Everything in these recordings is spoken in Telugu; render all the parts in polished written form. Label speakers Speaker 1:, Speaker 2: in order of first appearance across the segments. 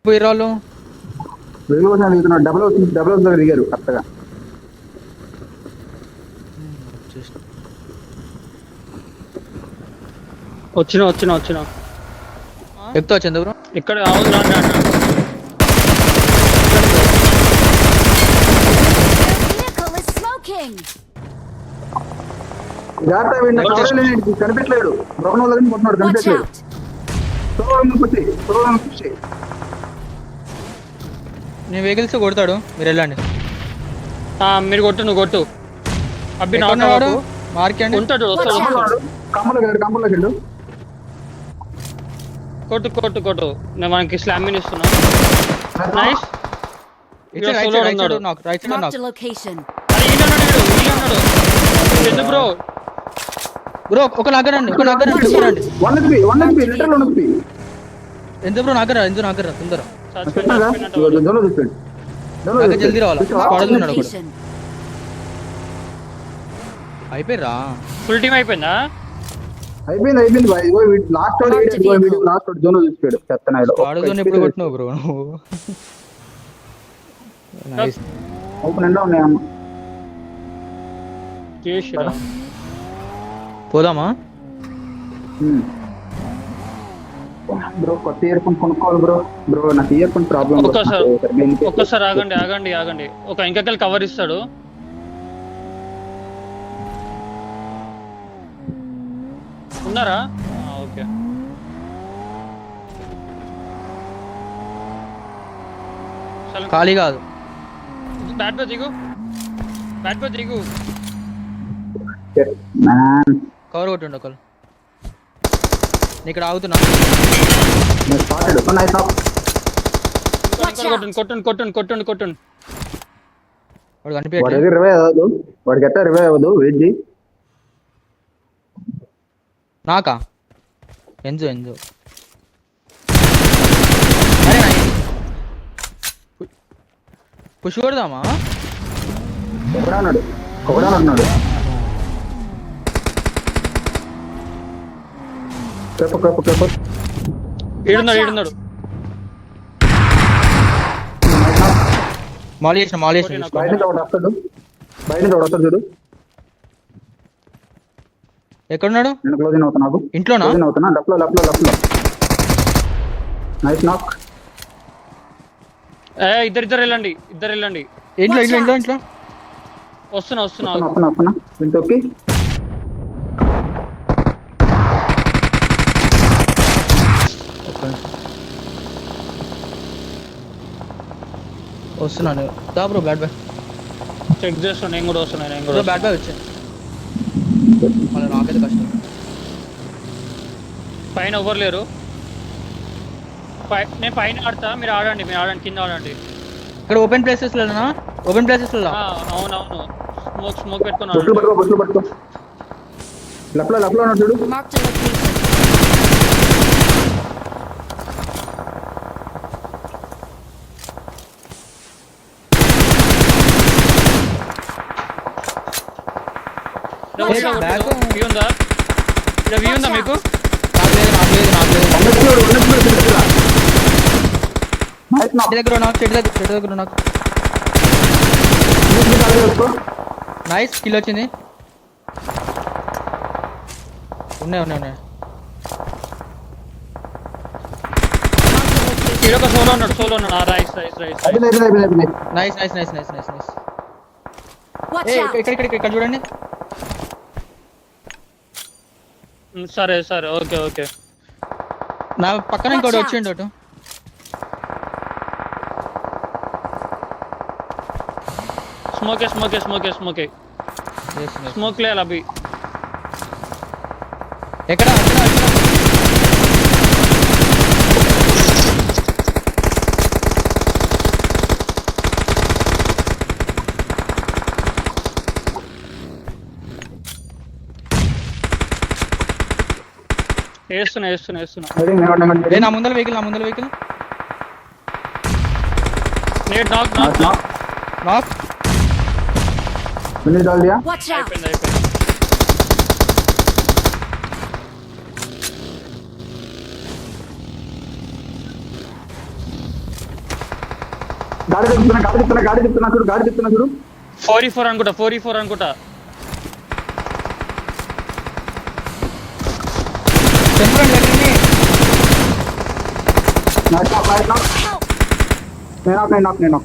Speaker 1: పోయిర్రు వాళ్ళు.
Speaker 2: డబుల్ హౌస్ దగ్గర దిగారు కరెక్ట్గా.
Speaker 3: వచ్చిన
Speaker 1: ఎక్కుతా వచ్చింది బ్రో.
Speaker 3: ఇక్కడ అవును రా.
Speaker 2: కనిపించలేడు. భవనం దగ్గర కొట్టినాడు, కనిపించలేడు.
Speaker 1: నేను వెహికల్స్ కొడతాడు, మీరు వెళ్ళండి.
Speaker 3: మీరు కొట్టు, నువ్వు కొట్టు. అబ్బి
Speaker 1: వాడు మార్కెండ్
Speaker 3: ఉంటాడు,
Speaker 2: కంపల్లోకి వెళ్ళు.
Speaker 3: కొట్టు. నేను మనకి స్లామిన్ ఇస్తున్నా. నైస్. బ్రో
Speaker 1: బ్రో ఒక నగ్గరండి. ఎంత బ్రో నగ్గరా తొందర జల్దీ రావాలా. అయిపోయిరా
Speaker 3: ఫుల్ టీమ్ అయిపోయిందా?
Speaker 2: అయిపోయింది లాస్ట్ జోన్ చూసిపోయాడు. చెత్తనాడు
Speaker 1: ఎప్పుడు కొట్టినావు బ్రో నువ్వు?
Speaker 2: ఓపెన్ ఎండా ఉన్నాయమ్మ.
Speaker 1: పోదామా
Speaker 2: బ్రో? కొత్త ఇయర్ ఫోన్ కొనుక్కోవాలి బ్రో. నాకు ఇయర్ ఫోన్ ప్రాబ్లం.
Speaker 3: ఒక్కసారి ఆగండి. ఒక ఇంకెక్కలు కవర్ ఇస్తాడు. ఉన్నారా? ఓకే.
Speaker 1: ఖాళీ కాదు.
Speaker 3: బ్యాట్ బై దిగు.
Speaker 1: కవర్ కొట్టుండు ఒకళ్ళు. ఇక్కడ ఆగుతున్నా.
Speaker 3: కొట్టండి.
Speaker 1: వాడు కనిపించట్లేదు.
Speaker 2: వాడికి ఎట్టా రివైవ్ అవ్వదు. వెయిట్ చేయి.
Speaker 1: నాకా? ఎంజో పుష్ కొడదామా?
Speaker 2: ఒకడాన్నాడు.
Speaker 3: ఈడున్నాడు.
Speaker 1: మాల్ చేసిన
Speaker 2: బయట వస్తాడు చూడు.
Speaker 1: ఎక్కడున్నాడు?
Speaker 2: నేను క్లోజింగ్ అవుతున్నా.
Speaker 1: ఇంట్లోనా?
Speaker 2: లెఫ్ట్ లో. నైస్ నాక్.
Speaker 3: ఇద్దరు వెళ్ళండి.
Speaker 1: ఇంట్లో
Speaker 3: వస్తున్నా.
Speaker 2: వింటోకి
Speaker 1: వస్తున్నాను. దా బ్రో బ్యాట్ బ్యాగ్
Speaker 3: చెక్ చేస్తాను. నేను కూడా వస్తున్నా.
Speaker 1: బ్యాట్ బ్యాగ్ వచ్చాను. మళ్ళీ నాకైతే కష్టం.
Speaker 3: పైన ఎవరు లేరు. నేను పైన ఆడతా, మీరు ఆడండి. కింద ఆడండి.
Speaker 1: ఇక్కడ ఓపెన్ ప్లేసెస్ లో
Speaker 3: అవును. స్మోక్ పెట్టుకున్నా.
Speaker 2: పట్టుకో. లెఫ్ట్ లో ఉన్నాడు చూడు.
Speaker 3: వ్యూ ఉందా మీకు?
Speaker 1: చెట్టు దగ్గర నాకు నైస్ కిల్ వచ్చింది. ఉన్నాయి.
Speaker 3: సోలో ఉన్నాడు. రైస్.
Speaker 1: నైస్. ఇక్కడ చూడండి.
Speaker 3: సరే ఓకే.
Speaker 1: నా పక్కన ఇంకోటి వచ్చిండు అటు.
Speaker 3: స్మోక్ లేదు అభి.
Speaker 1: ఎక్కడ?
Speaker 3: వేస్తున్నా.
Speaker 1: నా ముందర వెహికల్. నాక్.
Speaker 3: అయిపోయింది.
Speaker 2: గాడి చెప్తున్నా చూడు
Speaker 3: 4v4 అనుకుంటా 4v4 అనుకుంటా.
Speaker 1: చంపురండి వెళ్ళండి.
Speaker 2: నేను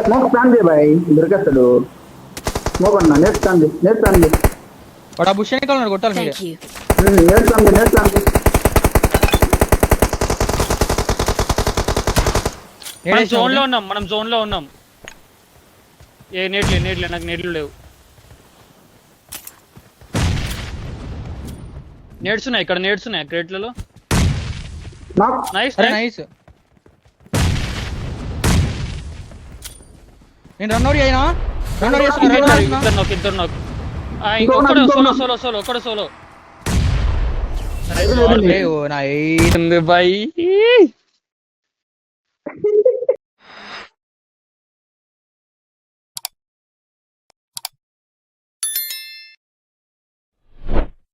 Speaker 2: స్మోక్ ప్లాన్ చేయ బాయ్ దొరికేస్తాడు. స్మోక్ అన్నా నేర్చుకోండి
Speaker 1: వాడు ఆ బుష్ వెనకాల ఉన్నాడు, కొట్టాలి మీరు.
Speaker 4: Thank you.
Speaker 2: నేర్చుకోండి
Speaker 3: మనం జోన్ లో ఉన్నాం. ఏ నేడ్లే నాకు నేడ్లు లేవు. నేడ్చున్నాయి క్రేట్లలో. Nice
Speaker 1: nice. నేను రన్ అవుట్ అయినా
Speaker 3: ఇద్దరు నాకు ఇంకొకడు సోలో
Speaker 1: నా
Speaker 3: బాయ్.